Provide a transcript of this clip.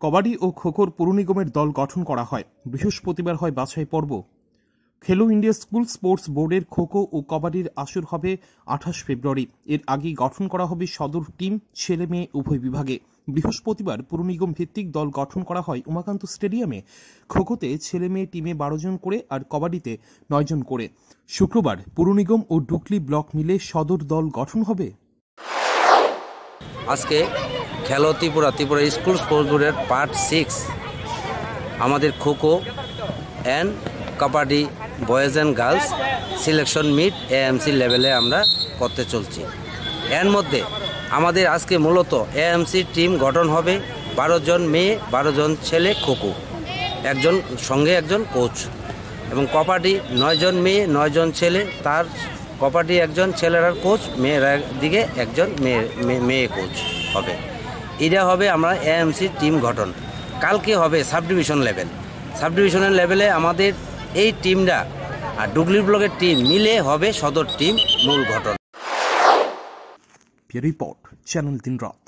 কবাডি ও খোখোর পুর নিগমের দল গঠন করা হয়। বৃহস্পতিবার হয় বাছাই পর্ব। খেলো ইন্ডিয়া স্কুল স্পোর্টস বোর্ডের খোখো ও কবাডির আসর হবে 28 ফেব্রুয়ারি। এর আগেই গঠন করা হবে সদর টিম ছেলে মেয়ে উভয় বিভাগে। বৃহস্পতিবার পুর নিগম ভিত্তিক দল গঠন করা হয় উমাকান্ত স্টেডিয়ামে। খোখোতে ছেলে মেয়ে টিমে 12 জন করে আর কবাডিতে 9 জন করে। শুক্রবার পুর নিগম ও ডুকলি ব্লক মিলে সদর দল গঠন হবে। আজকে খেলো ত্রিপুরা স্কুল স্পোর্টস বোর্ডের পার্ট 6 আমাদের kho kho and kabaddi boys and girls selection meet AMC লেভেলে আমরা করতে চলছি। এর মধ্যে আমাদের আজকে মূলত এএমসি টিম গঠন হবে 12 জন মেয়ে 12 জন ছেলে খোখো, সঙ্গে একজন কোচ, এবং কবাডি 9 জন মেয়ে 9 জন ছেলে, তার কবাডি একজন ছেলেরা কোচ, মেয়েরা দিকে একজন মেয়ে কোচ হবে। এটা হবে আমরা এএমসি টিম গঠন। কালকে হবে সাব ডিভিশনের লেভেলে আমাদের এই টিমটা আর ডুগলি ব্লকের টিম মিলে হবে সদর টিম মূল গঠন। রিপোর্ট চ্যানেল দিনরাত।